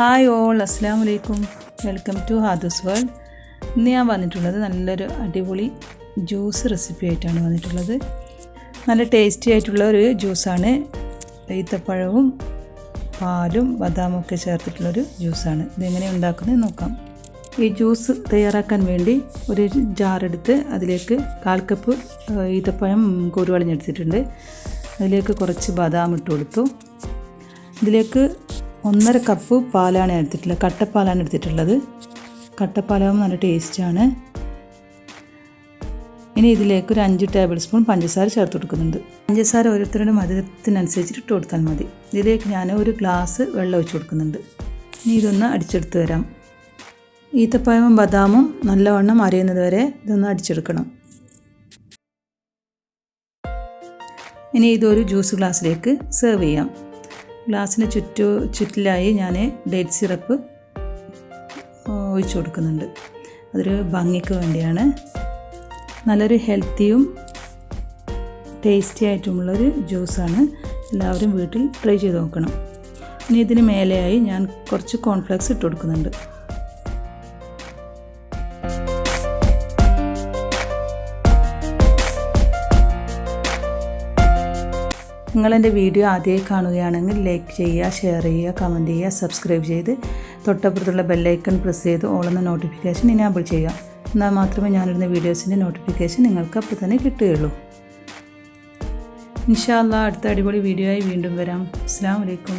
Hi all, അസ്സലാമു അലൈക്കും. Welcome to HadoozzWorld. ഇന്ന് ഞാൻ വന്നിട്ടുള്ളത് നല്ലൊരു അടിപൊളി ജ്യൂസ് റെസിപ്പി ആയിട്ടാണ് വന്നിട്ടുള്ളത്. നല്ല ടേസ്റ്റി ആയിട്ടുള്ള ഒരു ജ്യൂസാണ്. ഈത്തപ്പഴവും പാലും ബദാമും ഒക്കെ ചേർത്തിട്ടുള്ളൊരു ജ്യൂസാണ്. ഇതെങ്ങനെ ഉണ്ടാക്കുന്നത് നോക്കാം. ഈ ജ്യൂസ് തയ്യാറാക്കാൻ വേണ്ടി ഒരു ജാറെടുത്ത് അതിലേക്ക് 1/4 കപ്പ് ഈത്തപ്പഴം കുരുവളഞ്ഞെടുത്തിട്ടുണ്ട്. അതിലേക്ക് കുറച്ച് ബദാം ഇട്ട് കൊടുത്തു. ഇതിലേക്ക് 1.5 കപ്പ് പാലാണ് എടുത്തിട്ടുള്ളത്. കട്ടപ്പാലാണ് എടുത്തിട്ടുള്ളത്. കട്ടപ്പാലാകുമ്പോൾ നല്ല ടേസ്റ്റാണ്. ഇനി ഇതിലേക്ക് ഒരു 5 ടേബിൾ സ്പൂൺ പഞ്ചസാര ചേർത്ത് കൊടുക്കുന്നുണ്ട്. പഞ്ചസാര ഓരോരുത്തരുടെ മധുരത്തിനനുസരിച്ചിട്ട് ഇട്ട് കൊടുത്താൽ മതി. ഇതിലേക്ക് ഞാൻ ഒരു ഗ്ലാസ് വെള്ളം ഒഴിച്ച് കൊടുക്കുന്നുണ്ട്. ഇനി ഇതൊന്ന് അടിച്ചെടുത്ത് വരാം. ഈത്തപ്പഴവും ബദാമും നല്ലവണ്ണം അരയുന്നത് വരെ ഇതൊന്ന് അടിച്ചെടുക്കണം. ഇനി ഇതൊരു ജ്യൂസ് ഗ്ലാസ്സിലേക്ക് സെർവ് ചെയ്യാം. ഗ്ലാസ്സിന് ചുറ്റിലായി ഞാൻ ഡേറ്റ് സിറപ്പ് ഒഴിച്ച് കൊടുക്കുന്നുണ്ട്. അതൊരു ഭംഗിക്ക് വേണ്ടിയാണ്. നല്ലൊരു ഹെൽത്തിയും ടേസ്റ്റി ആയിട്ടുമുള്ളൊരു ജ്യൂസാണ്. എല്ലാവരും വീട്ടിൽ ട്രൈ ചെയ്ത് നോക്കണം. ഇനി ഇതിന് മേലെയായി ഞാൻ കുറച്ച് കോൺഫ്ലെക്സ് ഇട്ട് കൊടുക്കുന്നുണ്ട്. നിങ്ങളെൻ്റെ വീഡിയോ ആദ്യമായി കാണുകയാണെങ്കിൽ ലൈക്ക് ചെയ്യുക, ഷെയർ ചെയ്യുക, കമൻറ്റ് ചെയ്യുക, സബ്സ്ക്രൈബ് ചെയ്ത് തൊട്ടപ്പുറത്തുള്ള ബെല്ലൈക്കൺ പ്രസ് ചെയ്ത് ഓൾ എന്ന നോട്ടിഫിക്കേഷൻ ഇനാബിൾ ചെയ്യുക. എന്നാൽ മാത്രമേ ഞാനിടുന്ന വീഡിയോസിൻ്റെ നോട്ടിഫിക്കേഷൻ നിങ്ങൾക്ക് അപ്പോൾ തന്നെ കിട്ടുകയുള്ളൂ. ഇൻഷാ അല്ലാഹ് അടുത്ത അടിപൊളി വീഡിയോ ആയി വീണ്ടും വരാം. അസ്സലാമു അലൈക്കും.